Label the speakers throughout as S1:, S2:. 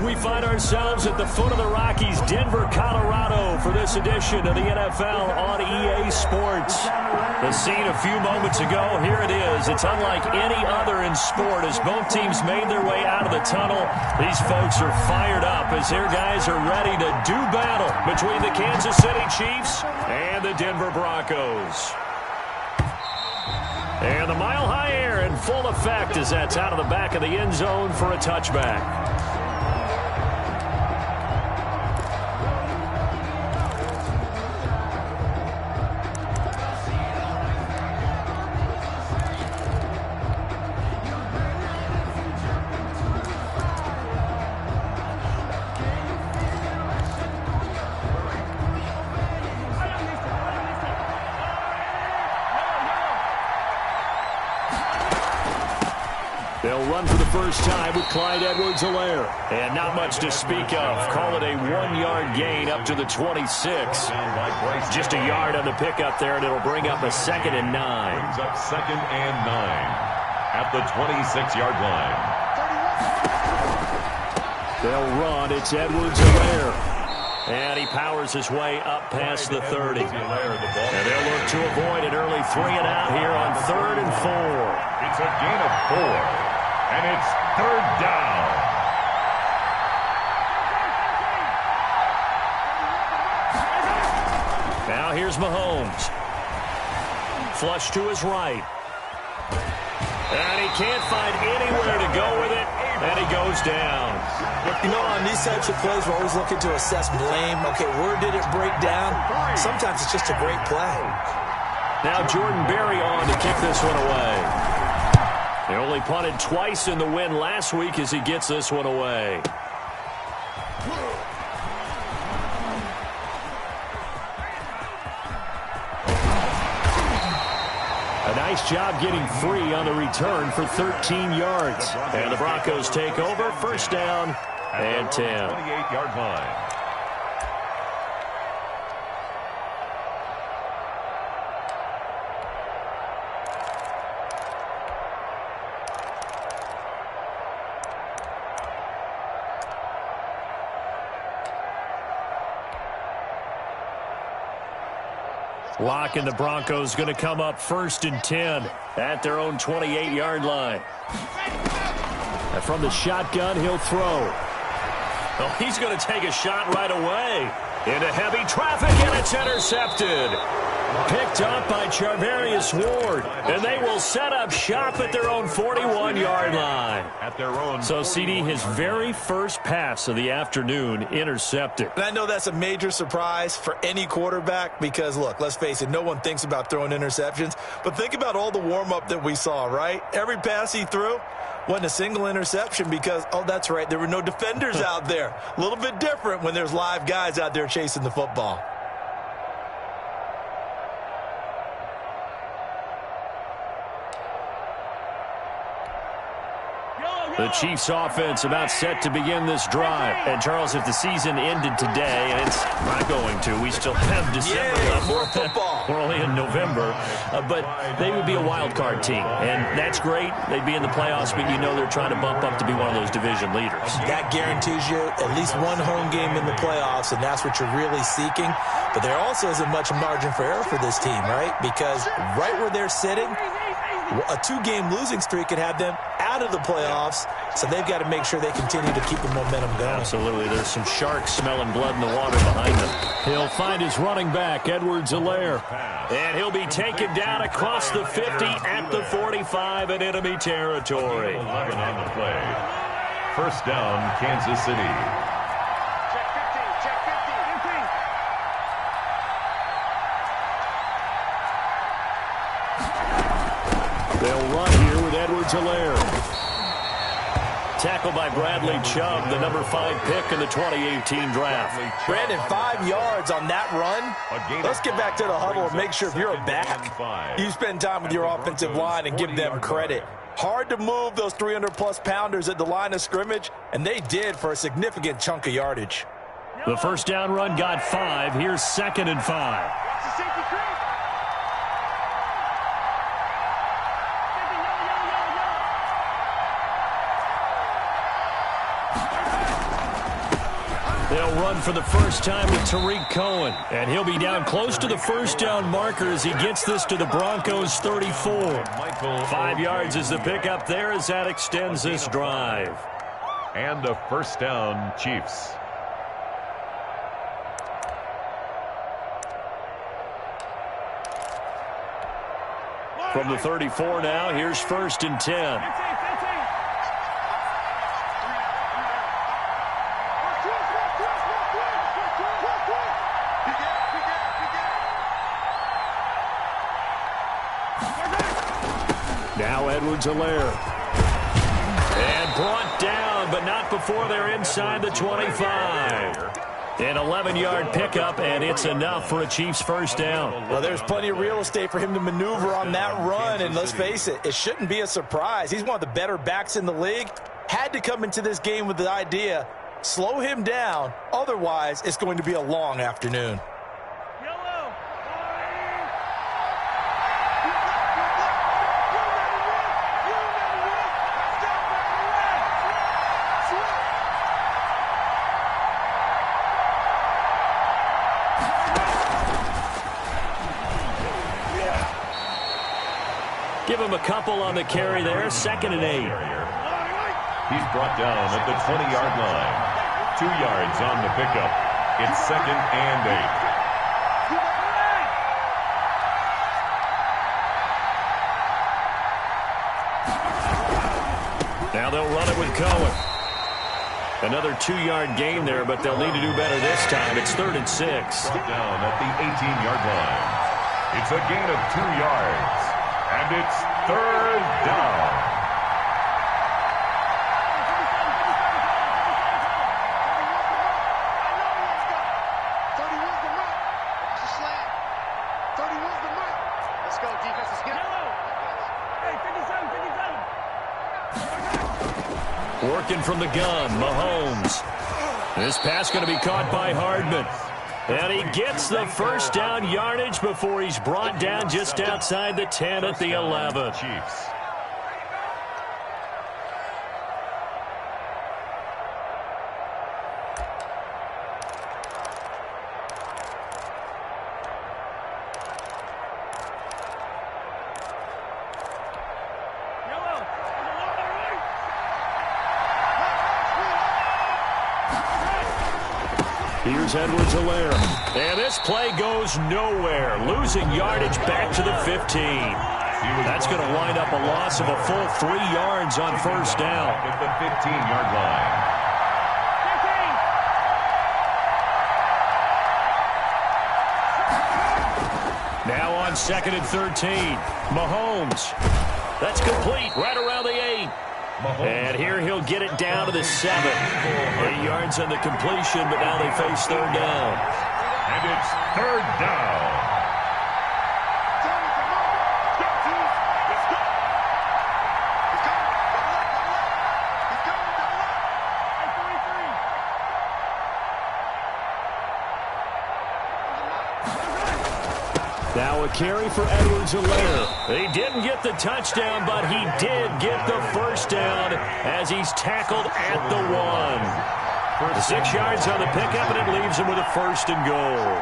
S1: We find ourselves at the foot of the Rockies, Denver, Colorado, for this edition of the NFL on EA Sports. The scene a few moments ago, here it is. It's unlike any other in sport as both teams made their way out of the tunnel. These folks are fired up as their guys are ready to do battle between the Kansas City Chiefs and the Denver Broncos. And the mile-high air in full effect as that's out of the back of the end zone for a touchback. They'll run for the first time with Clyde Edwards-Helaire. And not much to speak of. Call it a 1-yard gain up to the 26. Just a yard on the pickup there, and it'll bring up a 2nd and 9.
S2: Brings up 2nd and 9 at the 26-yard line.
S1: They'll run. It's Edwards-Helaire. And he powers his way up past the 30. And they'll look to avoid an early 3-and-out here on 3rd and 4.
S2: It's a gain of 4. And it's 3rd down.
S1: Now here's Mahomes. Flush to his right. And he can't find anywhere to go with it. And he goes down.
S3: You know, on these types of plays, we're always looking to assess blame. Okay, where did it break down? Sometimes it's just a great play.
S1: Now Jordan Berry on to kick this one away. They only punted twice in the win last week as he gets this one away. A nice job getting free on the return for 13 yards. And the Broncos take over, first down and 10.
S2: 28-yard line.
S1: Lock and the Broncos going to come up 1st and 10 at their own 28-yard line. And from the shotgun, he'll throw. Well, he's going to take a shot right away into heavy traffic, and it's intercepted. Picked up by Charvarius Ward, and they will set up shop at their own 41-yard line. So, CD, his very first pass of the afternoon intercepted.
S3: And I know that's a major surprise for any quarterback because, look, let's face it, no one thinks about throwing interceptions. But think about all the warm-up that we saw, right? Every pass he threw wasn't a single interception because, oh, that's right, there were no defenders out there. A little bit different when there's live guys out there chasing the football.
S1: The Chiefs offense about set to begin this drive. And, Charles, if the season ended today, and it's not going to, we still have December left.
S3: More football.
S1: We're only in November. But they would be a wild card team. And that's great. They'd be in the playoffs, but you know they're trying to bump up to be one of those division leaders.
S3: That guarantees you at least one home game in the playoffs, and that's what you're really seeking. But there also isn't much margin for error for this team, right? Because right where they're sitting, a 2-game losing streak could have them out of the playoffs, so they've got to make sure they continue to keep the momentum going.
S1: Absolutely. There's some sharks smelling blood in the water behind them. He'll find his running back, Edwards-Helaire. And he'll be taken down across the 50 at the 45 in enemy territory.
S2: 11 on the play. First down, Kansas City.
S1: They'll run here with Edwards-Helaire. Tackled by Bradley Chubb, the number 5 pick in the 2018 draft.
S3: Brandon, 5 yards on that run. Let's get back to the huddle and make sure if you're a back, you spend time with your offensive line and give them credit. Hard to move those 300-plus pounders at the line of scrimmage, and they did for a significant chunk of yardage.
S1: The first down run got 5. Here's 2nd and 5. run for the first time with Tariq Cohen. And he'll be down close to the first down marker as he gets this to the Broncos 34. 5 yards is the pickup there as that extends this drive.
S2: And a first down, Chiefs.
S1: From the 34 now, here's 1st and 10. Now Edwards-Helaire. And brought down, but not before they're inside the 25. An 11-yard pickup, and it's enough for a Chiefs first down.
S3: Well, there's plenty of real estate for him to maneuver on that run, and let's face it, it shouldn't be a surprise. He's one of the better backs in the league. Had to come into this game with the idea, slow him down, otherwise it's going to be a long afternoon.
S1: Give him a couple on the carry there. 2nd and 8.
S2: He's brought down at the 20-yard line. 2 yards on the pickup. It's 2nd and
S1: 8. Now they'll run it with Cohen. Another 2-yard gain there, but they'll need to do better this time. It's 3rd and 6.
S2: Brought down at the 18-yard line. It's a gain of 2 yards. And it's 3rd down.
S4: Let's go, defense. Let's get it.
S1: Working from the gun, Mahomes. This pass going to be caught by Hardman. And he gets the first down yardage before he's brought down just outside the 10 at the 11.
S2: Chiefs.
S1: Here's Edwards-Helaire. And this play goes nowhere. Losing yardage back to the 15. That's going to wind up a loss of a full 3 yards on first down.
S2: At the 15-yard line.
S1: Now on 2nd and 13. Mahomes. That's complete right around the 8. And here he'll get it down to the 7. 8 yards on the completion, but now they face 3rd down.
S2: And it's 3rd down.
S1: Now a carry for Edwards-Helaire. He didn't get the touchdown, but he did get the first down as he's tackled at the 1. 6 yards on the pickup, and it leaves him with a 1st and goal.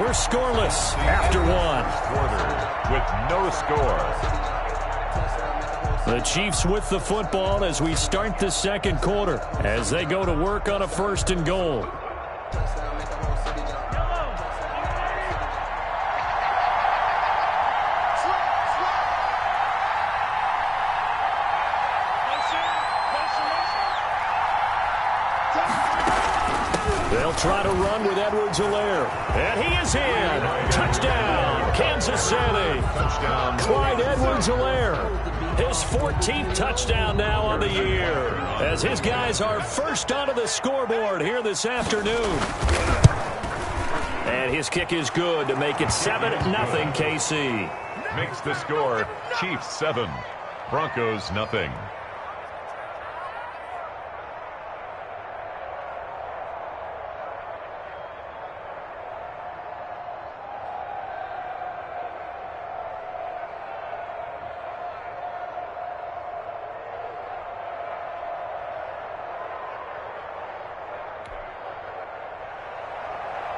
S1: We're scoreless after 1.
S2: Quarter with no score.
S1: The Chiefs with the football as we start the 2nd quarter as they go to work on a 1st and goal. They'll try to run with Edwards-Helaire. And he is in. Touchdown, Kansas City.
S2: Touchdown.
S1: Clyde Edwards-Helaire. His 14th touchdown now on the year as his guys are first onto the scoreboard here this afternoon. And his kick is good to make it 7-0 KC.
S2: Makes the score Chiefs 7, Broncos nothing.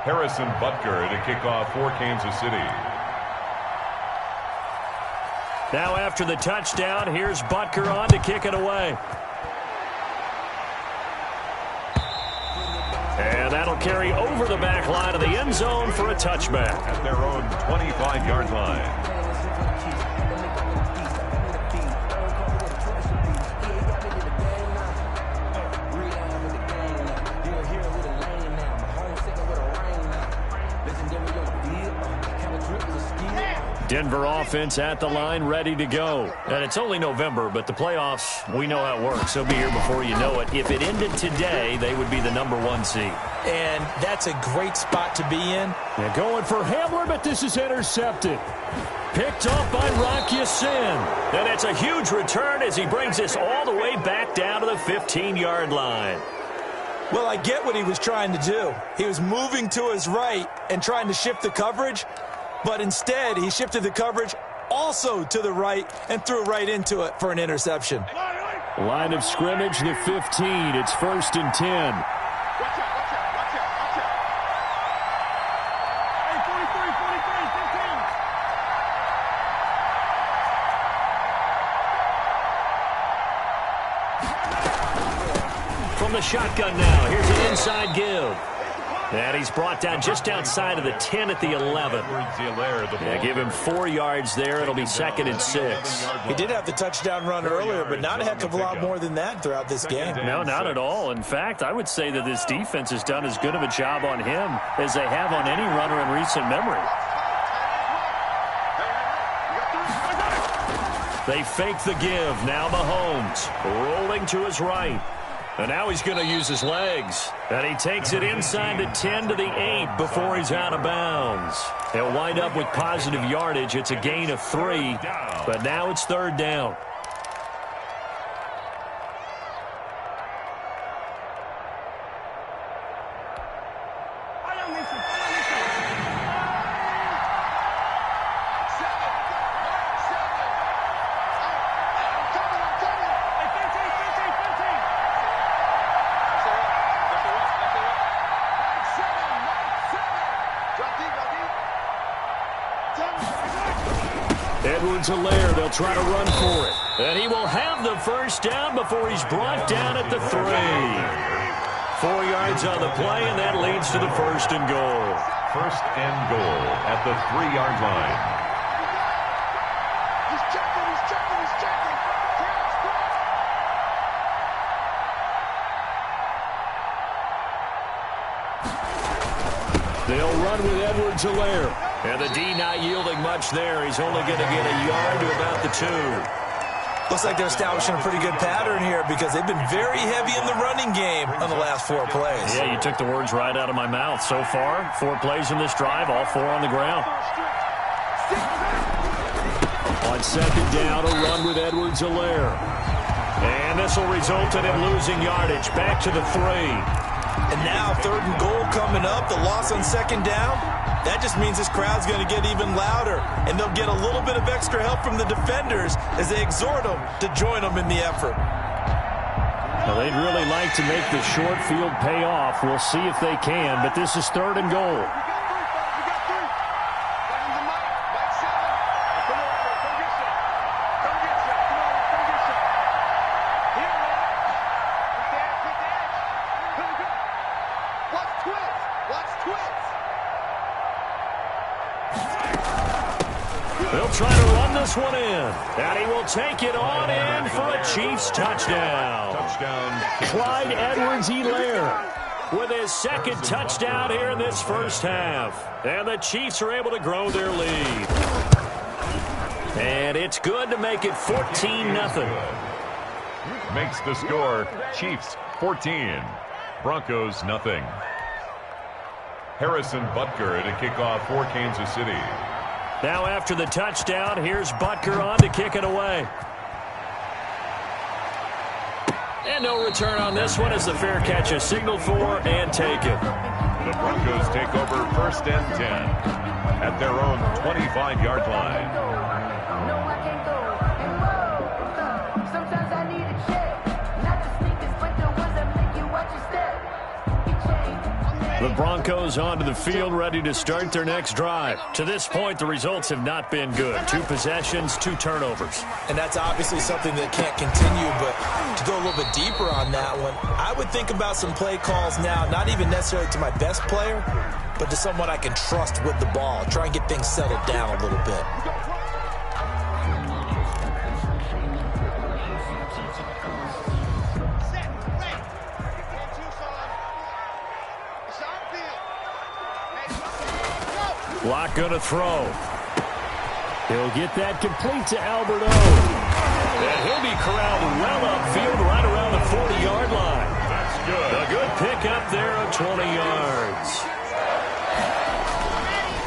S2: Harrison Butker to kick off for Kansas City.
S1: Now after the touchdown, here's Butker on to kick it away. And that'll carry over the back line of the end zone for a touchback.
S2: At their own 25-yard line.
S1: Denver offense at the line, ready to go. And it's only November, but the playoffs, we know how it works. They'll be here before you know it. If it ended today, they would be the #1 seed.
S3: And that's a great spot to be in.
S1: They're going for Hamler, but this is intercepted. Picked off by Rock Ya-Sin. And it's a huge return as he brings this all the way back down to the 15-yard line.
S3: Well, I get what he was trying to do. He was moving to his right and trying to shift the coverage. But instead, he shifted the coverage also to the right and threw right into it for an interception.
S1: Line of scrimmage, the 15. It's 1st and 10.
S4: Watch out, watch out, watch out, watch out. Hey, 43, 15.
S1: From the shotgun now, here's an inside give. And he's brought down just outside of the 10 at the 11. Yeah, give him 4 yards there. It'll be 2nd and 6.
S3: He did have the touchdown run earlier, but not a heck of a lot more than that throughout this game.
S1: No, not at all. In fact, I would say that this defense has done as good of a job on him as they have on any runner in recent memory. They fake the give. Now Mahomes rolling to his right. And now he's going to use his legs. And he takes it inside the 10 to the 8 before he's out of bounds. He'll wind up with positive yardage. It's a gain of 3, but now it's 3rd down. Edwards-Helaire, they'll try to run for it. And he will have the 1st down before he's brought down at the 3. 4 yards on the play, and that leads to the 1st and goal.
S2: 1st and goal at the 3-yard line.
S4: He's checking, he's checking, he's checking.
S1: They'll run with Edwards-Helaire. And the D not yielding much there. He's only going to get a yard to about the 2.
S3: Looks like they're establishing a pretty good pattern here because they've been very heavy in the running game on the last 4 plays.
S1: Yeah, you took the words right out of my mouth. So far, 4 plays in this drive, all 4 on the ground. On 2nd down, a run with Edwards-Helaire. And this will result in him losing yardage. Back to the 3.
S3: And now 3rd and goal coming up. The loss on 2nd down. That just means this crowd's going to get even louder, and they'll get a little bit of extra help from the defenders as they exhort them to join them in the effort.
S1: Well, they'd really like to make the short field pay off. We'll see if they can, but this is 3rd and goal. They'll try to run this one in. And he will take it on in for a Chiefs touchdown. Clyde Edwards-Helaire with his 2nd touchdown here in this 1st half. And the Chiefs are able to grow their lead. And it's good to make it 14-0.
S2: Makes the score Chiefs 14, Broncos nothing. Harrison Butker to kick off for Kansas City.
S1: Now after the touchdown, here's Butker on to kick it away. And no return on this one as the fair catch is signaled for and taken.
S2: The Broncos take over 1st and 10 at their own 25-yard line.
S1: The Broncos onto the field, ready to start their next drive. To this point, the results have not been good. 2 possessions, 2 turnovers.
S3: And that's obviously something that can't continue, but to go a little bit deeper on that one, I would think about some play calls now, not even necessarily to my best player, but to someone I can trust with the ball. Try and get things settled down a little bit.
S1: Locke going to throw. He'll get that complete to Alberto. And he'll be corralled well upfield right around the 40-yard line.
S2: That's good.
S1: A good pickup there of 20 yards.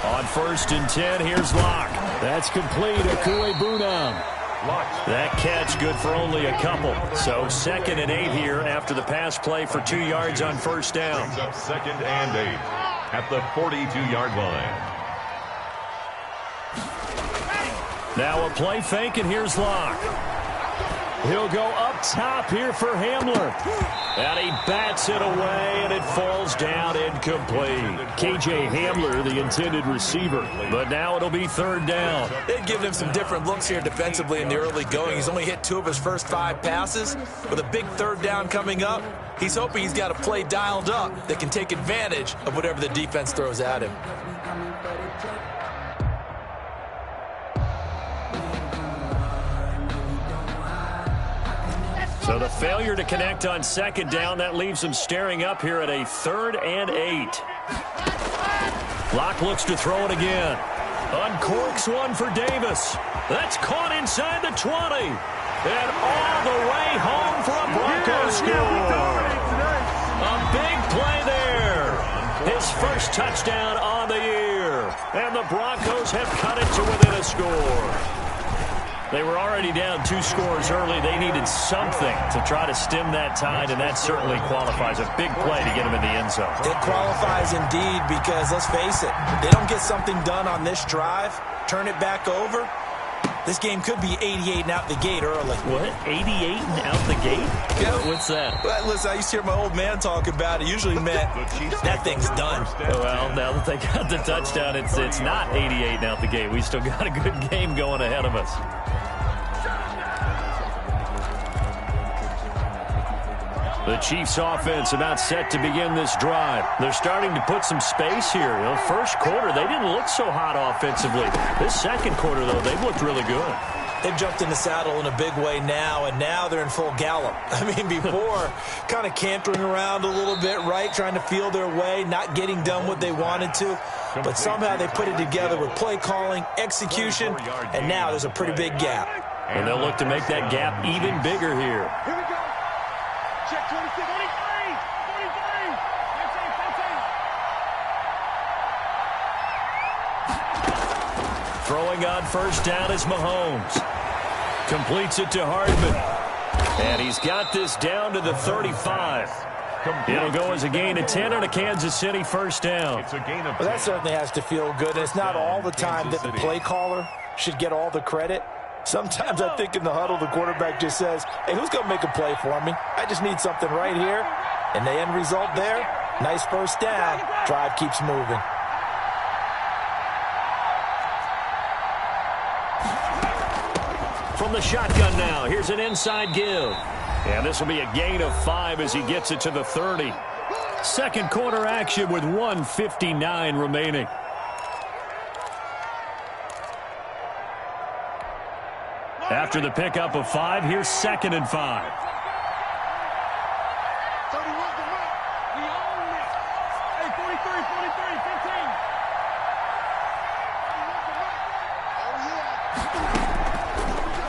S1: On 1st and 10, here's Locke. That's complete. Boovenile. That catch good for only a couple. So 2nd and 8 here after the pass play for 2 yards on 1st down.
S2: Brings up 2nd and 8 at the 42-yard line.
S1: Now a play fake, and here's Locke. He'll go up top here for Hamler. And he bats it away, and it falls down incomplete. K.J. Hamler, the intended receiver. But now it'll be 3rd down.
S3: They've given him some different looks here defensively in the early going. He's only hit 2 of his first 5 passes. With a big 3rd down coming up, he's hoping he's got a play dialed up that can take advantage of whatever the defense throws at him.
S1: So the failure to connect on 2nd down, that leaves him staring up here at a 3rd and 8. Locke looks to throw it again. Uncorks one for Davis. That's caught inside the 20. And all the way home for a Broncos score. A big play there. His first touchdown on the year. And the Broncos have cut it to within a score. They were already down 2 scores early. They needed something to try to stem that tide, and that certainly qualifies. A big play to get them in the end zone.
S3: It qualifies indeed because, let's face it, if they don't get something done on this drive, turn it back over, this game could be 88 and out the gate early.
S1: What? 88 and out the gate?
S3: Yeah.
S1: What's that?
S3: Well, listen, I used to hear my old man talk about it. Usually meant that thing's done.
S1: Well, now that they got the touchdown, it's not 88 and out the gate. We still got a good game going ahead of us. The Chiefs offense about set to begin this drive. They're starting to put some space here. You know, first quarter, they didn't look so hot offensively. This second quarter, though, they've looked really good.
S3: They've jumped in the saddle in a big way now, and now they're in full gallop. I mean, before, kind of cantering around a little bit, right, trying to feel their way, not getting done what they wanted to. But somehow they put it together with play calling, execution, and now there's a pretty big gap.
S1: And they'll look to make that gap even bigger here.
S4: Here we go. Check 26. 23. 23.
S1: Throwing on 1st down is Mahomes. Completes it to Hardman. And he's got this down to the 35. It'll go as a gain of 10 on a Kansas City 1st down.
S2: It's a gain of 10.
S3: Well, that certainly has to feel good. And it's not all the time that the play caller should get all the credit. Sometimes I think in the huddle, the quarterback just says, hey, who's going to make a play for me? I just need something right here. And the end result there, nice 1st down. Drive keeps moving.
S1: From the shotgun now, here's an inside give. And this will be a gain of 5 as he gets it to the 30. Second quarter action with 1:59 remaining. After the pickup of 5, here's 2nd and 5.
S4: 31's the mark. We own this. Hey, 43, 43,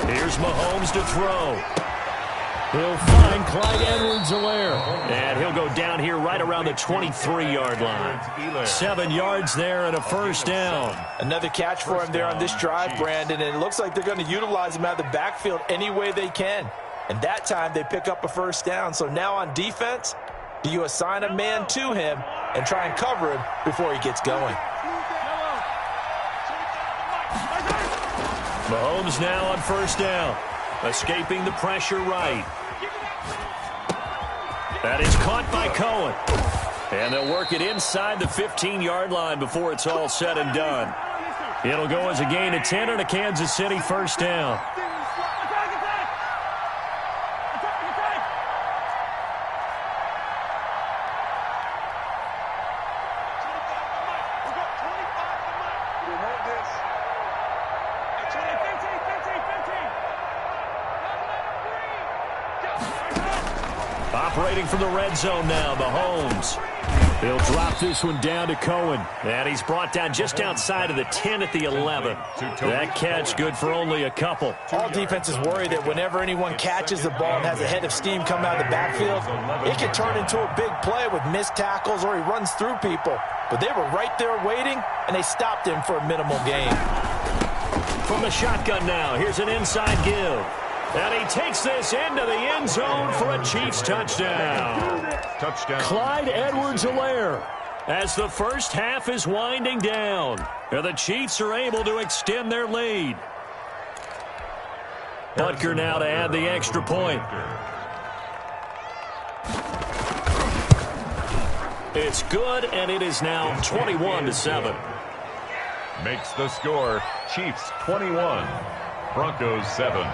S4: 15.
S1: Here's Mahomes to throw. He'll find Clyde Edwards-Helaire. And he'll go down here right around the 23-yard line. 7 yards there and a 1st down.
S3: Another catch for him there on this drive, Brandon, and it looks like they're going to utilize him out of the backfield any way they can. And that time they pick up a 1st down. So now on defense, do you assign a man to him and try and cover him before he gets going?
S1: Mahomes now on 1st down. Escaping the pressure right. That is caught by Cohen. And they'll work it inside the 15-yard line before it's all said and done. It'll go as a gain of 10 and a Kansas City first down. Operating from the red zone now, Mahomes. He'll drop this one down to Cohen. And he's brought down just outside of the 10 at the 11. That catch good for only a couple.
S3: All defenses worry that whenever anyone catches the ball and has a head of steam coming out of the backfield, it can turn into a big play with missed tackles or he runs through people. But they were right there waiting, and they stopped him for a minimal gain.
S1: From the shotgun now, here's an inside give. And he takes this into the end zone for a Chiefs touchdown. Clyde Edwards-Helaire as the first half is winding down. And the Chiefs are able to extend their lead. Butker now to add the extra point. It's good, and it is now 21-7.
S2: Makes the score Chiefs 21, Broncos 7.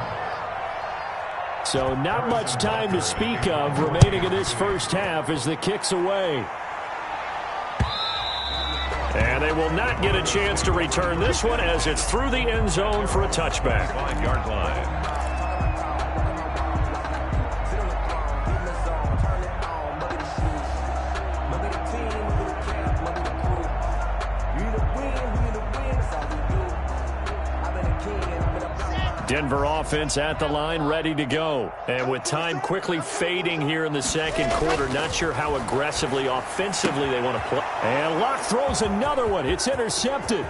S1: So not much time to speak of remaining in this first half as the kick's away. And they will not get a chance to return this one as it's through the end zone for a touchback.
S2: 5-yard line.
S1: Denver offense at the line, ready to go. And with time quickly fading here in the second quarter, not sure how aggressively, offensively they want to play. And Locke throws another one. It's intercepted.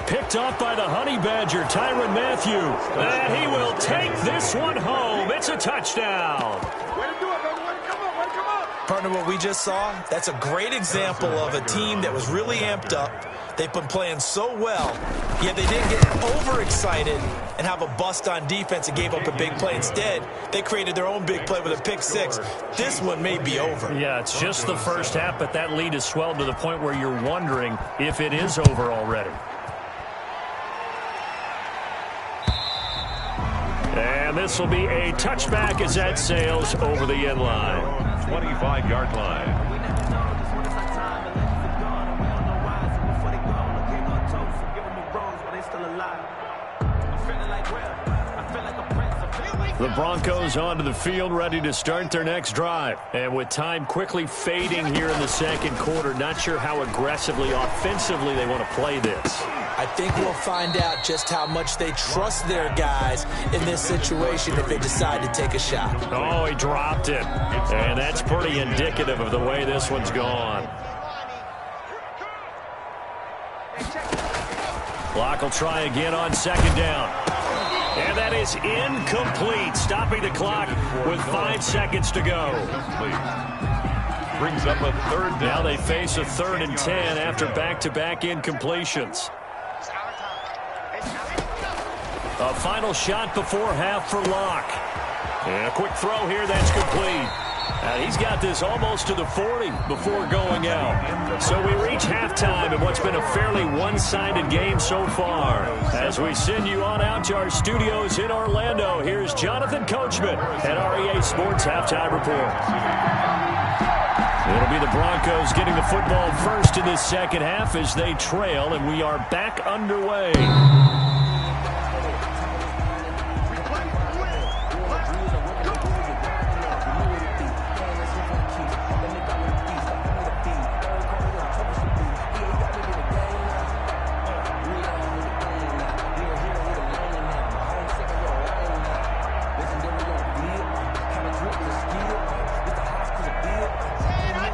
S1: Picked off by the Honey Badger, Tyrann Mathieu. And he will take this one home. It's a touchdown.
S4: Way to do it, baby. Way to come on. Way to come on.
S3: Partner, what we just saw, that's a great example of a team that was really amped up. They've been playing so well, yet they didn't get overexcited and have a bust on defense and gave up a big play. Instead, they created their own big play with a pick six. This one may be over.
S1: Yeah, it's just the first half, but that lead has swelled to the point where you're wondering if it is over already. And this will be a touchback as that sails over the end line.
S2: 25-yard line.
S1: The Broncos onto the field, ready to start their next drive. And with time quickly fading here in the second quarter, not sure how aggressively, offensively they want to play this.
S3: I think we'll find out just how much they trust their guys in this situation if they decide to take a shot.
S1: Oh, he dropped it. And that's pretty indicative of the way this one's gone. Locke will try again on second down. And that is incomplete, stopping the clock with 5 seconds to go.
S2: Brings up a third down.
S1: Now they face a 3rd and 10 after back-to-back incompletions. A final shot before half for Locke. And a quick throw here, that's complete. He's got this almost to the 40 before going out. So we reach halftime in what's been a fairly one-sided game so far. As we send you on out to our studios in Orlando, here's Jonathan Coachman at REA Sports Halftime Report. It'll be the Broncos getting the football first in this second half as they trail, and we are back underway.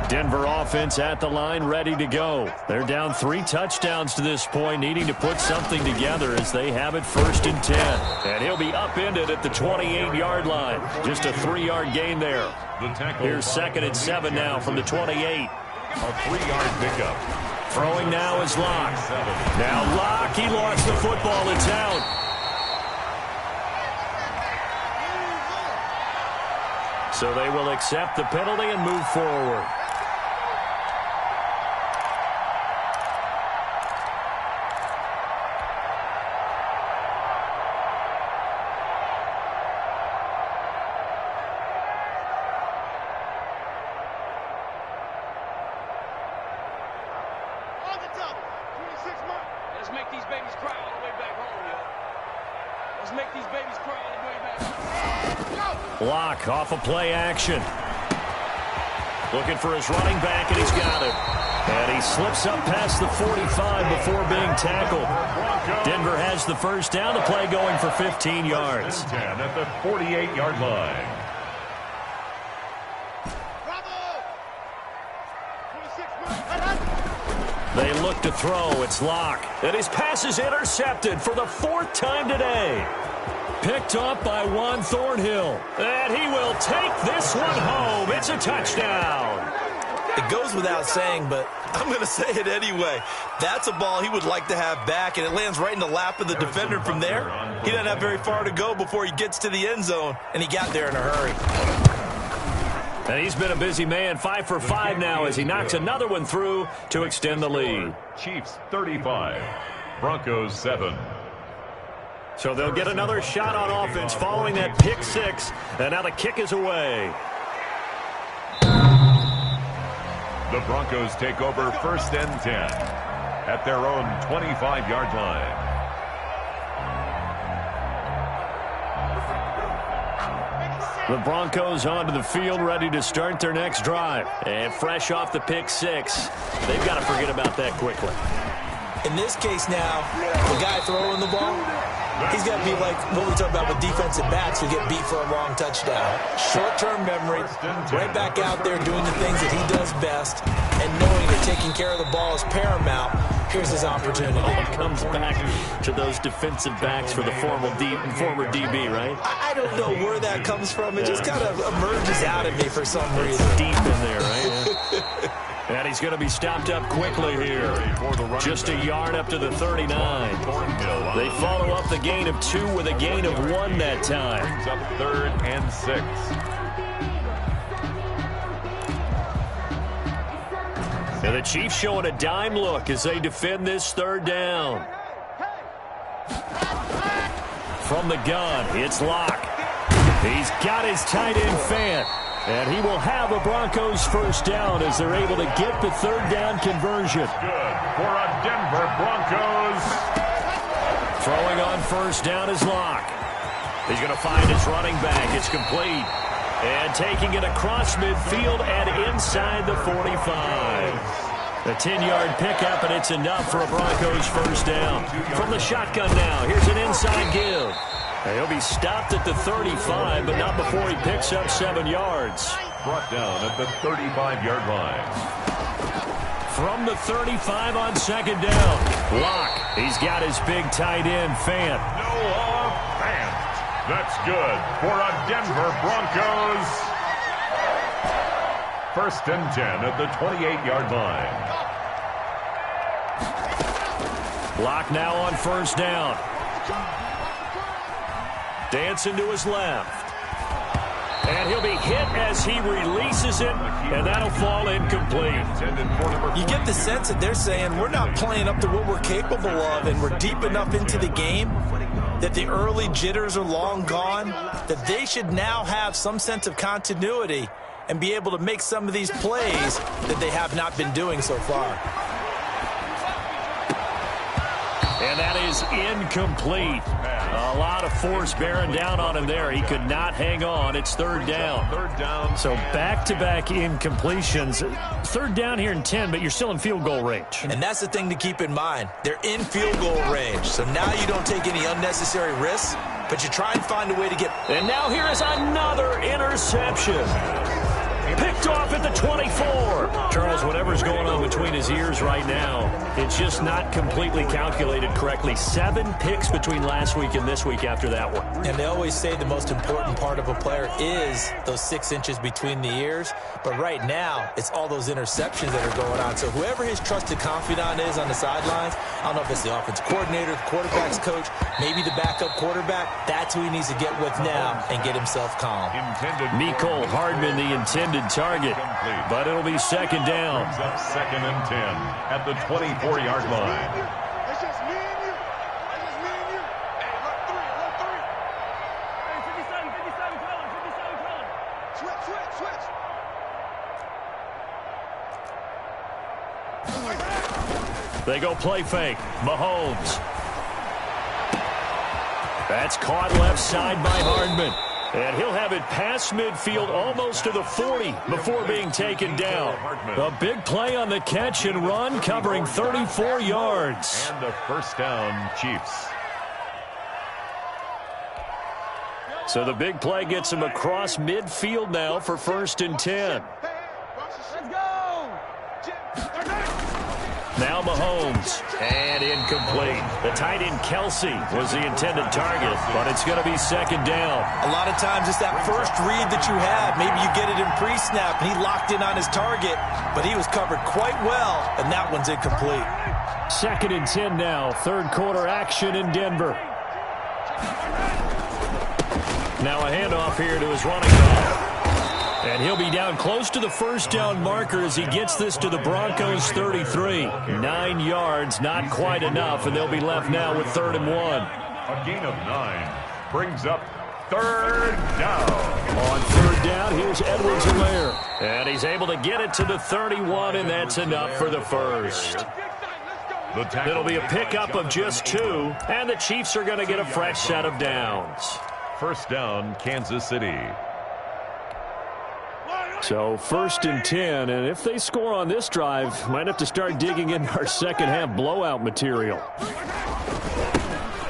S1: Denver offense at the line, ready to go. They're down 3 touchdowns to this point, needing to put something together as they have it 1st and 10. And he'll be upended at the 28-yard line. Just a 3-yard gain there. Here's 2nd and 7 now from the 28.
S2: A 3-yard pickup.
S1: Throwing now is Locke. Now Locke, he lost the football. It's out. So they will accept the penalty and move forward.
S4: Let's make these babies cry all the way back home, yo. Let's make these babies cry all the way back home.
S1: Block off of play action. Looking for his running back, and he's got it. And he slips up past the 45 before being tackled. Denver has the first down. The play going for 15 yards.
S2: 10 at the 48-yard line.
S1: They look to throw. It's Locke. And his pass is intercepted for the 4th time today. Picked up by Juan Thornhill. And he will take this one home. It's a touchdown.
S3: It goes without saying, but I'm going to say it anyway. That's a ball he would like to have back, and it lands right in the lap of the defender from there. He doesn't have very far to go before he gets to the end zone, and he got there in a hurry.
S1: And he's been a busy man, 5 for 5 now as he knocks another one through to extend the lead.
S2: Chiefs 35, Broncos 7.
S1: So they'll get another shot on offense following that pick 6, and now the kick is away.
S2: The Broncos take over 1st and 10 at their own 25-yard line.
S1: The Broncos onto the field, ready to start their next drive. And fresh off the pick 6, they've got to forget about that quickly.
S3: In this case now, the guy throwing the ball, he's got to be like what we talk about with defensive backs who get beat for a long touchdown. Short-term memory, right back out there doing the things that he does best, and knowing that taking care of the ball is paramount. Here's his opportunity.
S1: Comes back to those defensive backs for the former DB, right?
S3: I don't know where that comes from. It just kind of emerges out of me for some reason.
S1: It's deep in there, right? Yeah. And he's going to be stopped up quickly here. Just a yard up to the 39. They follow up the gain of 2 with a gain of 1 that time.
S2: Brings up 3rd and 6.
S1: And the Chiefs showing a dime look as they defend this 3rd down. From the gun, it's Locke. He's got his tight end Fant. And he will have a Broncos first down as they're able to get the 3rd down conversion.
S2: Good for a Denver Broncos.
S1: Throwing on first down is Locke. He's going to find his running back. It's complete. And taking it across midfield and inside the 45. A 10-yard pickup, and it's enough for a Broncos first down. From the shotgun now, here's an inside give. And he'll be stopped at the 35, but not before he picks up 7 yards.
S2: Brought down at the 35-yard line.
S1: From the 35 on 2nd down, Locke. He's got his big tight end, Fant.
S2: Noah Fant. That's good for a Denver Broncos. 1st and 10 at the 28-yard line.
S1: Locke now on first down. Dancing to his left. And he'll be hit as he releases it, and that'll fall incomplete.
S3: You get the sense that they're saying we're not playing up to what we're capable of, and we're deep enough into the game that the early jitters are long gone, that they should now have some sense of continuity and be able to make some of these plays that they have not been doing so far.
S1: And that is incomplete. A lot of force bearing down on him there. He could not hang on. It's 3rd down.
S2: 3rd down.
S1: So back-to-back incompletions. 3rd down here in 10, but you're still in field goal range.
S3: And that's the thing to keep in mind. They're in field goal range. So now you don't take any unnecessary risks, but you try and find a way to get.
S1: And now here is another interception. Picked off at the 24. Charles, whatever's going on between his ears right now, it's just not completely calculated correctly. 7 picks between last week and this week after that one.
S3: And they always say the most important part of a player is those 6 inches between the ears. But right now, it's all those interceptions that are going on. So whoever his trusted confidant is on the sidelines, I don't know if it's the offensive coordinator, the quarterback's coach, maybe the backup quarterback, that's who he needs to get with now and get himself calm.
S1: Mecole Hardman, the intended target, but it'll be 2nd down.
S2: Brings up 2nd and 10 at the 24-yard line.
S4: It's just me and you. It's just me and you. Hey, look 3, look 3. Hey, 57, color, 57, color. Switch.
S1: They go play fake. Mahomes. That's caught left side by Hardman. And he'll have it past midfield almost to the 40 before being taken down. A big play on the catch and run, covering 34 yards.
S2: And the first down, Chiefs.
S1: So the big play gets him across midfield now for 1st and 10.
S4: Let's go!
S1: Now Mahomes. And incomplete. The tight end Kelsey was the intended target, but it's going to be 2nd down.
S3: A lot of times it's that first read that you have. Maybe you get it in pre-snap, and he locked in on his target, but he was covered quite well, and that one's incomplete.
S1: 2nd and 10 now. 3rd quarter action in Denver. Now a handoff here to his running back. And he'll be down close to the first down marker as he gets this to the Broncos 33. 9 yards, not quite enough, and they'll be left now with 3rd and 1.
S2: A gain of 9 brings up 3rd down.
S1: On 3rd down, here's Edwards-Helaire. And he's able to get it to the 31, and that's enough for the first. It'll be a pickup of just 2, and the Chiefs are going to get a fresh set of downs.
S2: First down, Kansas City.
S1: So 1st and 10, and if they score on this drive, might have to start digging in our second half blowout material.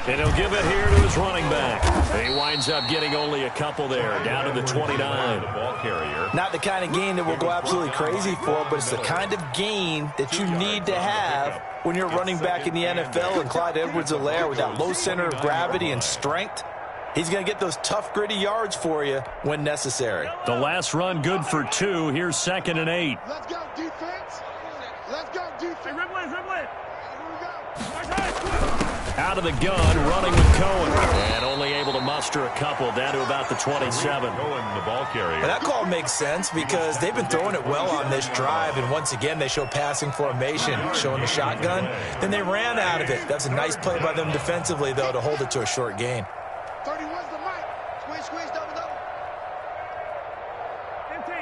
S1: And he'll give it here to his running back. He winds up getting only a couple there, down to the 29.
S2: Ball carrier.
S3: Not the kind of gain that we'll go absolutely crazy for, but it's the kind of gain that you need to have when you're running back in the NFL. And Clyde Edwards-Helaire, with that low center of gravity and strength, he's going to get those tough, gritty yards for you when necessary.
S1: The last run good for 2. Here's 2nd and 8.
S4: Let's go, defense. Let's go, defense. Hey, dribble it.
S1: Out of the gun, running with Cohen. And only able to muster a couple, down to about the 27.
S2: Cohen, the ball carrier.
S3: And that call makes sense because they've been throwing it well on this drive, and once again they show passing formation, showing the shotgun. Then they ran out of it. That's a nice play by them defensively, though, to hold it to a short gain.
S4: 31's the mic. Squeeze, double. 15.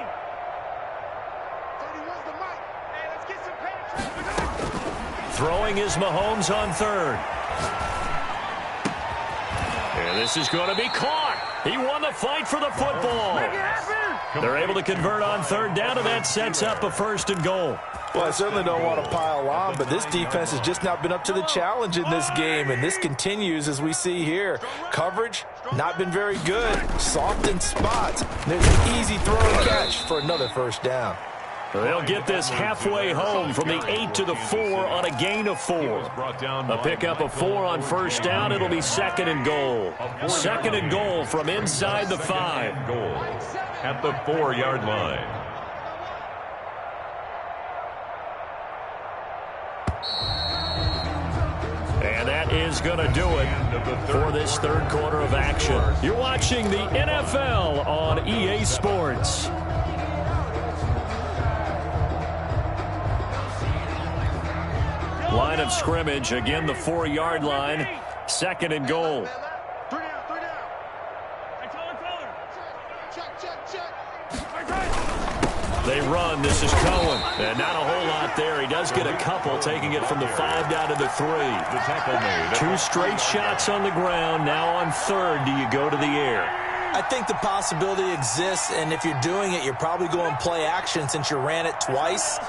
S4: 31's the mic. Hey, let's get some penetration.
S1: Throwing is Mahomes on 3rd. And this is going to be caught. He won the fight for the football. They're able to convert on 3rd down, and that sets up a 1st and goal.
S3: Well, I certainly don't want to pile on, but this defense has just not been up to the challenge in this game, and this continues as we see here. Coverage, not been very good. Soft in spots. There's an easy throw and catch for another 1st down.
S1: They'll get this halfway home from the 8 to the 4 on a gain of 4. A pickup of 4 on 1st down. It'll be 2nd and goal. 2nd and goal from inside the 5.
S2: Goal at the 4-yard line.
S1: And that is going to do it for this 3rd quarter of action. You're watching the NFL on EA Sports. Line of scrimmage, again the 4-yard line. 2nd and goal.
S4: 3 down. Hey, taller. Check.
S1: They run. This is Cohen. And not a whole lot there. He does get a couple, taking it from the 5 down to the 3.
S2: The tackle made.
S1: 2 straight shots on the ground. Now on 3rd, do you go to the air?
S3: I think the possibility exists, and if you're doing it, you're probably going play action since you ran it twice.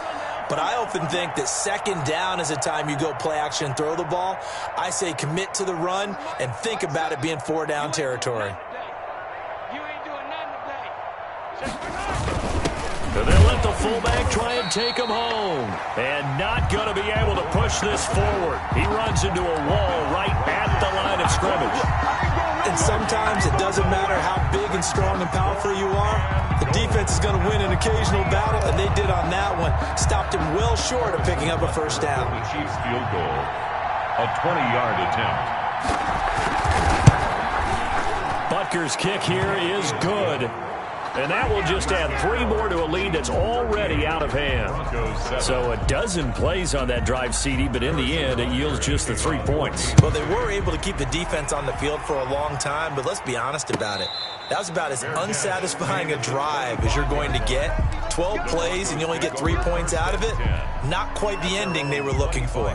S3: But I often think that 2nd down is the time you go play action and throw the ball. I say commit to the run and think about it being 4-down territory.
S4: You ain't doing nothing today.
S1: And they'll let the fullback try and take him home. And not going to be able to push this forward. He runs into a wall right at the line of scrimmage.
S3: And sometimes it doesn't matter how big and strong and powerful you are. The defense is going to win an occasional battle, and they did on that one. Stopped him well short of picking up a 1st down.
S2: The Chiefs field goal. A 20-yard attempt.
S1: Butker's kick here is good. And that will just add 3 more to a lead to gets already out of hand. So a dozen plays on that drive, CD, but in the end, it yields just the 3 points.
S3: Well, they were able to keep the defense on the field for a long time, but let's be honest about it. That was about as unsatisfying a drive as you're going to get. 12 plays and you only get 3 points out of it. Not quite the ending they were looking for.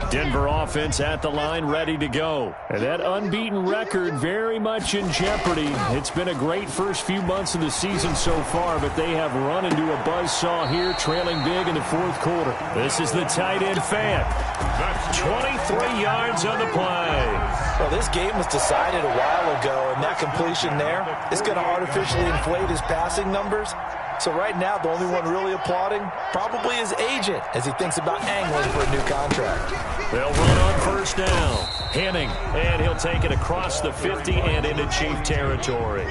S1: Denver offense at the line, ready to go. And that unbeaten record very much in jeopardy. It's been a great first few months of the season so far, but they have run into a buzzsaw here, trailing big in the fourth quarter. This is the tight end fan. 23 yards on the play.
S3: Well, this game was decided a while ago, and that completion there is going to artificially inflate his passing numbers. So right now, the only one really applauding probably his agent as he thinks about angling for a new contract.
S1: They'll run on first down. Henning, and he'll take it across the 50 and into Chief territory.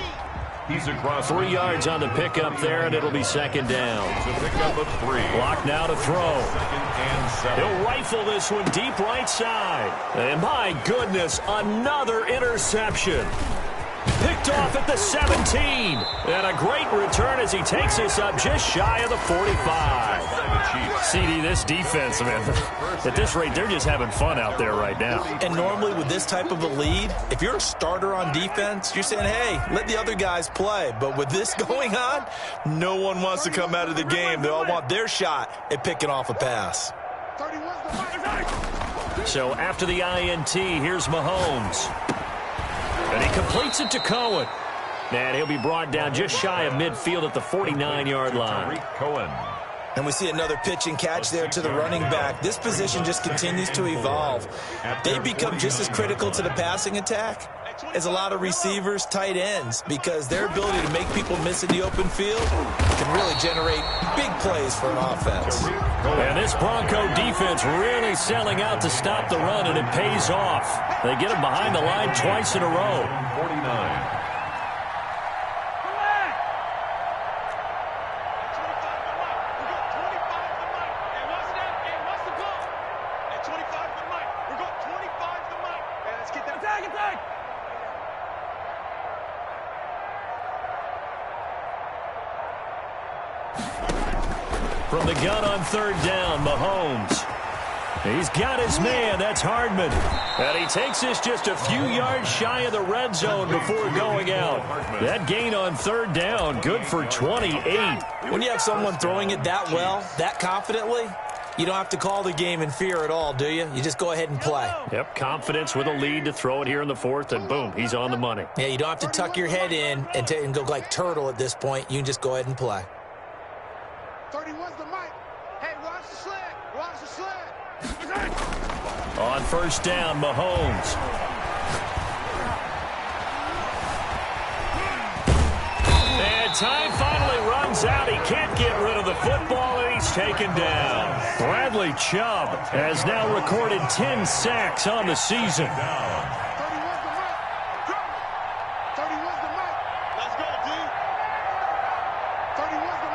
S2: He's across
S1: 3 yards on the pickup there, and it'll be second down.
S2: It's a pickup of 3.
S1: Block now to throw.
S2: Second and 7.
S1: He'll rifle this one deep right side. And my goodness, another interception. Picked off at the 17. And a great return as he takes this up just shy of the 45. CD, this defense, man, at this rate, they're just having fun out there right now.
S3: And normally with this type of a lead, if you're a starter on defense, you're saying, hey, let the other guys play. But with this going on, no one wants to come out of the game. They all want their shot at picking off a pass.
S1: So after the INT, here's Mahomes. And he completes it to Cohen. And he'll be brought down just shy of midfield at the 49-yard line.
S2: Cohen.
S3: And we see another pitch and catch there to the running back. This position just continues to evolve. They become just as critical to the passing attack as a lot of receivers, tight ends, because their ability to make people miss in the open field can really generate big plays for an offense.
S1: And this Bronco defense really selling out to stop the run, and it pays off. They get him behind the line twice in a row.
S2: 49.
S1: From the gun on third down, Mahomes. He's got his man. That's Hardman. And he takes this just a few yards shy of the red zone before going out. That gain on third down, good for 28.
S3: When you have someone throwing it that well, that confidently, you don't have to call the game in fear at all, do you? You just go ahead and play.
S1: Yep, confidence with a lead to throw it here in the fourth, and boom, he's on the money.
S3: Yeah, you don't have to tuck your head in and go like turtle at this point. You can just go ahead and play.
S4: 31's the mic. Hey, watch the sled. Watch the sled.
S1: On first down, Mahomes. And time finally runs out. He can't get rid of the football, and he's taken down. Bradley Chubb has now recorded 10 sacks on the season.
S4: 31's the mic. Drop it. 31's the mic. Let's go, D. 31's the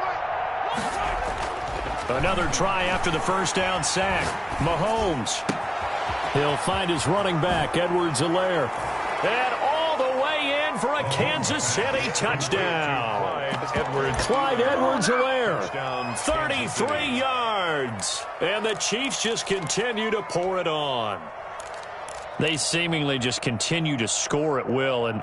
S4: mic.
S1: Another try after the first down sack. Mahomes. He'll find his running back, Edwards-Helaire. And all the way in for a Kansas City touchdown. Clyde Edwards-Helaire. 33 yards. And the Chiefs just continue to pour it on. They seemingly just continue to score at will. And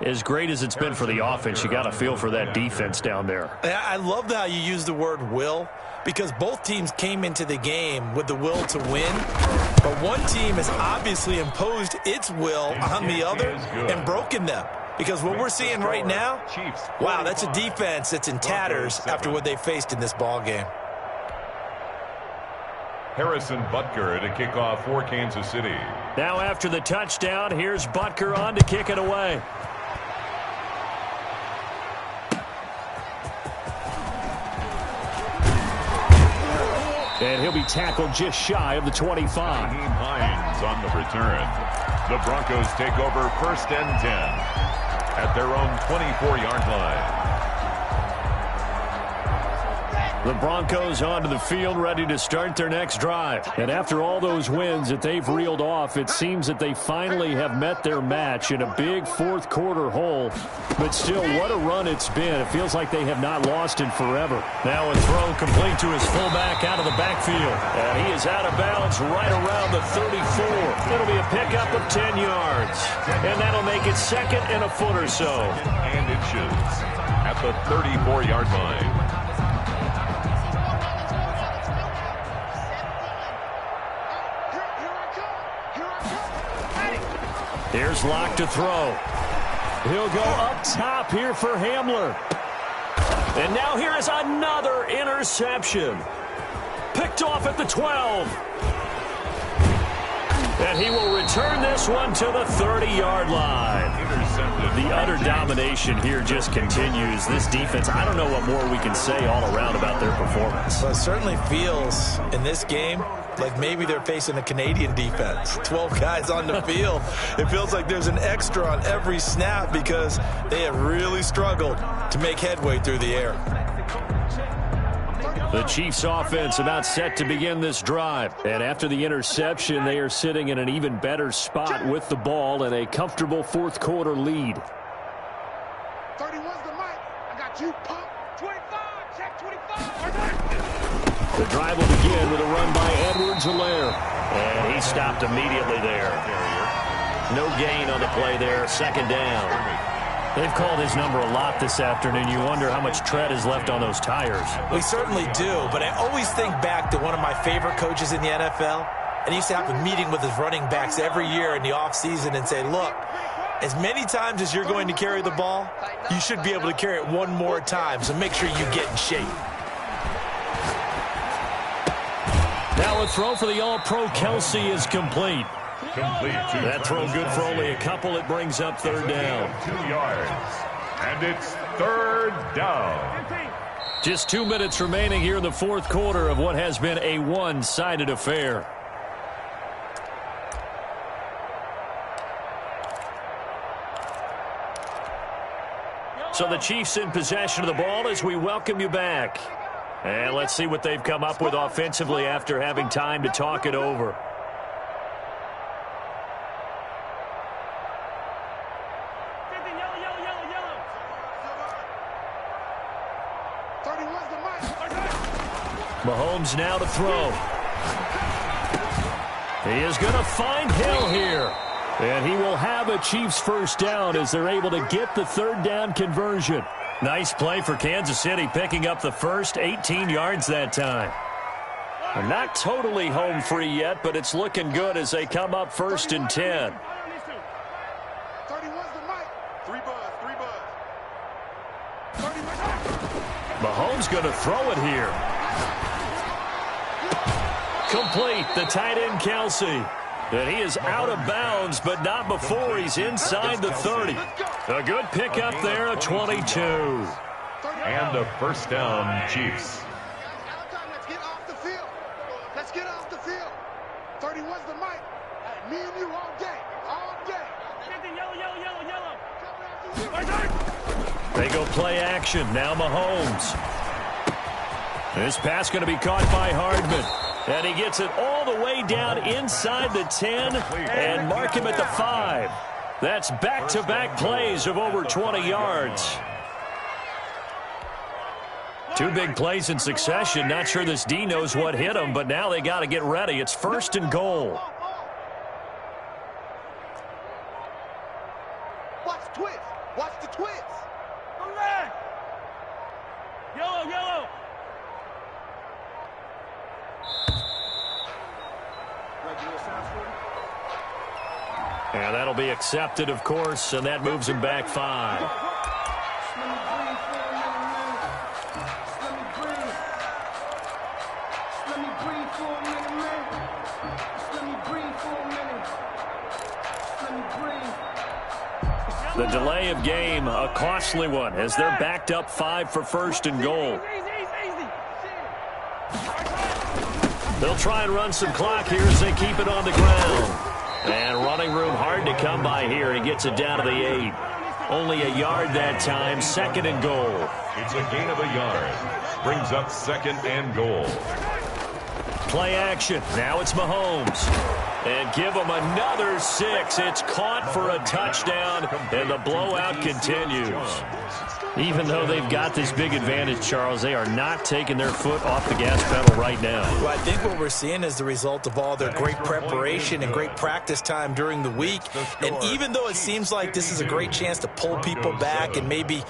S1: as great as it's been for the offense, you got to feel for that defense down there.
S3: I love how you use the word will, because both teams came into the game with the will to win. But one team has obviously imposed its will on the other and broken them. Because what we're seeing right now, wow, that's a defense that's in tatters after what they faced in this ball game.
S2: Harrison Butker to kick off for Kansas City.
S1: Now after the touchdown, here's Butker on to kick it away. And he'll be tackled just shy of the 25.
S2: Hines on the return. The Broncos take over first and 10 at their own 24-yard line.
S1: The Broncos onto the field ready to start their next drive. And after all those wins that they've reeled off, it seems that they finally have met their match in a big fourth quarter hole. But still, what a run it's been. It feels like they have not lost in forever. Now a throw complete to his fullback out of the backfield. And he is out of bounds right around the 34. It'll be a pickup of 10 yards. And that'll make it second and a foot or so.
S2: And inches at the 34-yard line.
S1: Here's Locke to throw. He'll go up top here for Hamler. And now here is another interception. Picked off at the 12. And he will return this one to the 30-yard line. The utter domination here just continues. This defense, I don't know what more we can say all around about their performance.
S3: Well, it certainly feels in this game like maybe they're facing a Canadian defense. 12 guys on the field. It feels like there's an extra on every snap because they have really struggled to make headway through the air.
S1: The Chiefs offense about set to begin this drive. And after the interception, they are sitting in an even better spot with the ball and a comfortable fourth quarter lead.
S4: 31's the mic. I got you, pump. 25, check 25.
S1: The drive will begin with a run by Edwards-Helaire. And he stopped immediately there. No gain on the play there. Second down. They've called his number a lot this afternoon. You wonder how much tread is left on those tires.
S3: We certainly do, but I always think back to one of my favorite coaches in the NFL. And he used to have a meeting with his running backs every year in the offseason and say, look, as many times as you're going to carry the ball, you should be able to carry it one more time, so make sure you get in shape.
S1: Now a throw for the All-Pro Kelsey is complete. That throw good for only a couple. It brings up third down.
S2: 2 yards. And it's third down.
S1: Just 2 minutes remaining here in the fourth quarter of what has been a one-sided affair. So the Chiefs in possession of the ball as we welcome you back. And let's see what they've come up with offensively after having time to talk it over. Mahomes now to throw. He is going to find Hill here. And he will have a Chiefs first down as they're able to get the third down conversion. Nice play for Kansas City, picking up the first 18 yards that time. They're not totally home free yet, but it's looking good as they come up first and 10.
S4: 31's the mic. 3 buzz. 31.
S1: Mahomes going to throw it here. Complete, the tight end Kelsey. And he is out of bounds, but not before he's inside the 30. A good pickup there, a 22.
S2: And a first down, Chiefs.
S4: Let's get off the field. Let's get off the field. 31's the mic. Me and you all day. All day. Yellow.
S1: They go play action. Now Mahomes. This pass going to be caught by Hardman. And he gets it all the way down inside the 10 and mark him at the 5. That's back-to-back plays of over 20 yards. 2 big plays in succession. Not sure this D knows what hit him, but now they got to get ready. It's first and goal.
S4: Watch the twist. Watch the twist. Yellow.
S1: And that'll be accepted, of course, and that moves him back 5. The delay of game, a costly one, as they're backed up 5 for first and goal. They'll try and run some clock here as they keep it on the ground. And running room hard to come by here. He gets it down to the 8. Only a yard that time, 2nd and goal.
S2: It's a gain of a yard. Brings up 2nd and goal.
S1: Play action. Now it's Mahomes. And give him another 6. It's caught for a touchdown, and the blowout continues. Even though they've got this big advantage, Charles, they are not taking their foot off the gas pedal right now.
S3: Well, I think what we're seeing is the result of all their great preparation and great practice time during the week. And even though it seems like this is a great chance to pull people back and maybe,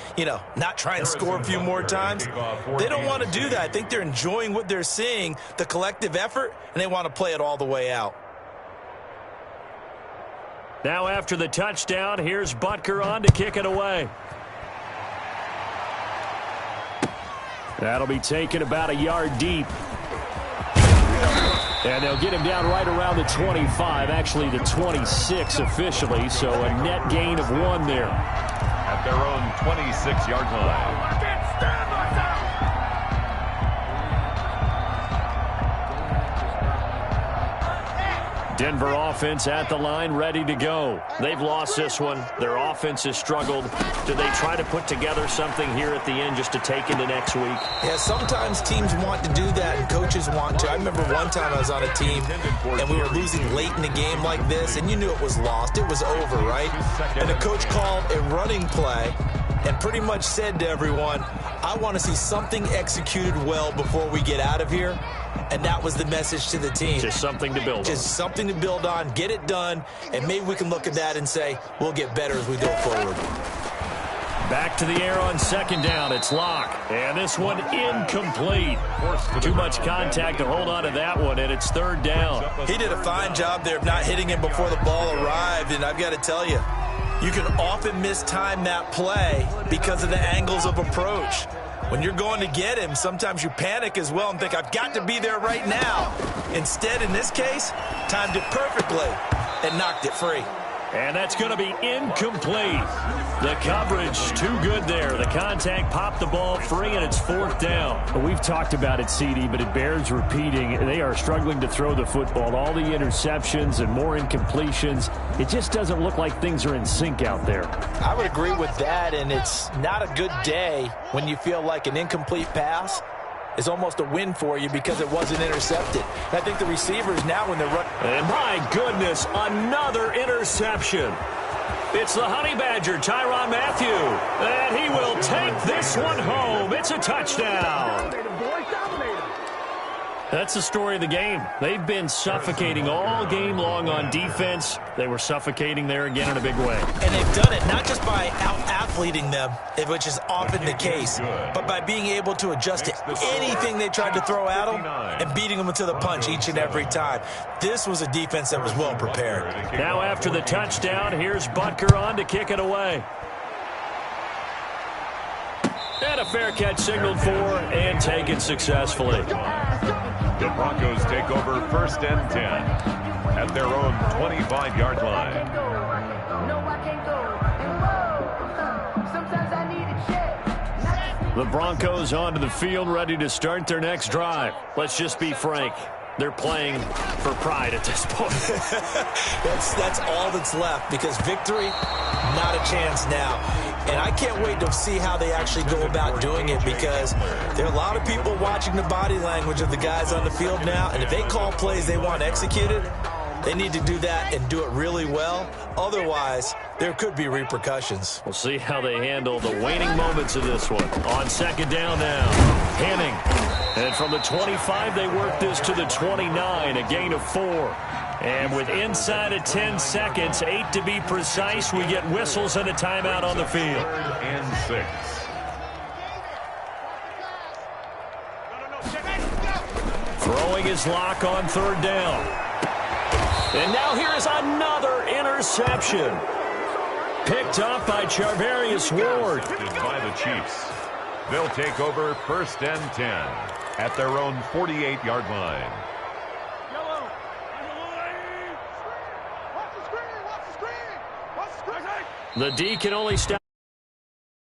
S3: not try and score a few more times, they don't want to do that. I think they're enjoying what they're seeing, the collective effort, and they want to play it all the way out.
S1: Now after the touchdown, here's Butker on to kick it away. That'll be taken about a yard deep. And they'll get him down right around the 25, actually the 26 officially, so a net gain of 1 there.
S2: At their own 26-yard line.
S1: Denver offense at the line, ready to go. They've lost this one. Their offense has struggled. Do they try to put together something here at the end just to take into next week?
S3: Yeah, sometimes teams want to do that and coaches want to. I remember one time I was on a team and we were losing late in the game like this, and you knew it was lost. It was over, right? And the coach called a running play and pretty much said to everyone, I want to see something executed well before we get out of here. And that was the message to the team.
S1: Just something to build on.
S3: Just something to build on, get it done, and maybe we can look at that and say, we'll get better as we go forward.
S1: Back to the air on 2nd down. It's Locke. And this one incomplete. Too much contact to hold on to that one, and it's 3rd down.
S3: He did a fine job there of not hitting him before the ball arrived, and I've got to tell you, you can often mistime that play because of the angles of approach. When you're going to get him, sometimes you panic as well and think, I've got to be there right now. Instead, in this case, timed it perfectly and knocked it free.
S1: And that's going to be incomplete. The coverage too good there. The contact popped the ball free, and it's 4th down.
S5: Well, we've talked about it, CD, but it bears repeating. They are struggling to throw the football. All the interceptions and more incompletions. It just doesn't look like things are in sync out there.
S3: I would agree with that, and it's not a good day when you feel like an incomplete pass is almost a win for you because it wasn't intercepted. And I think the receivers now when they're running.
S1: And my goodness, another interception. It's the Honey Badger, Tyrann Mathieu. And he will take this one home. It's a touchdown. That's the story of the game. They've been suffocating all game long on defense. They were suffocating there again in a big way.
S3: And they've done it not just by out-athleting them, which is often the case, but by being able to adjust to anything they tried to throw at them and beating them to the punch each and every time. This was a defense that was well prepared.
S1: Now after the touchdown, here's Butker on to kick it away. And a fair catch signaled for and taken successfully.
S2: The Broncos take over 1st and 10 at their own 25-yard line.
S1: The Broncos onto the field, ready to start their next drive. Let's just be frank. They're playing for pride at this point.
S3: That's all that's left because victory, not a chance now. And I can't wait to see how they actually go about doing it because there are a lot of people watching the body language of the guys on the field now. And if they call plays they want executed, they need to do that and do it really well. Otherwise, there could be repercussions.
S1: We'll see how they handle the waning moments of this one. On 2nd down now, Henning. And from the 25, they work this to the 29, a gain of 4. And with inside of 10 seconds, 8 to be precise, we get whistles and a timeout on the field.
S2: 3rd and 6.
S1: Throwing his Lock on 3rd down. And now here is another interception. Picked up by Charvarius Ward.
S2: By the Chiefs. They'll take over 1st and 10 at their own 48-yard line.
S1: The D can only stop.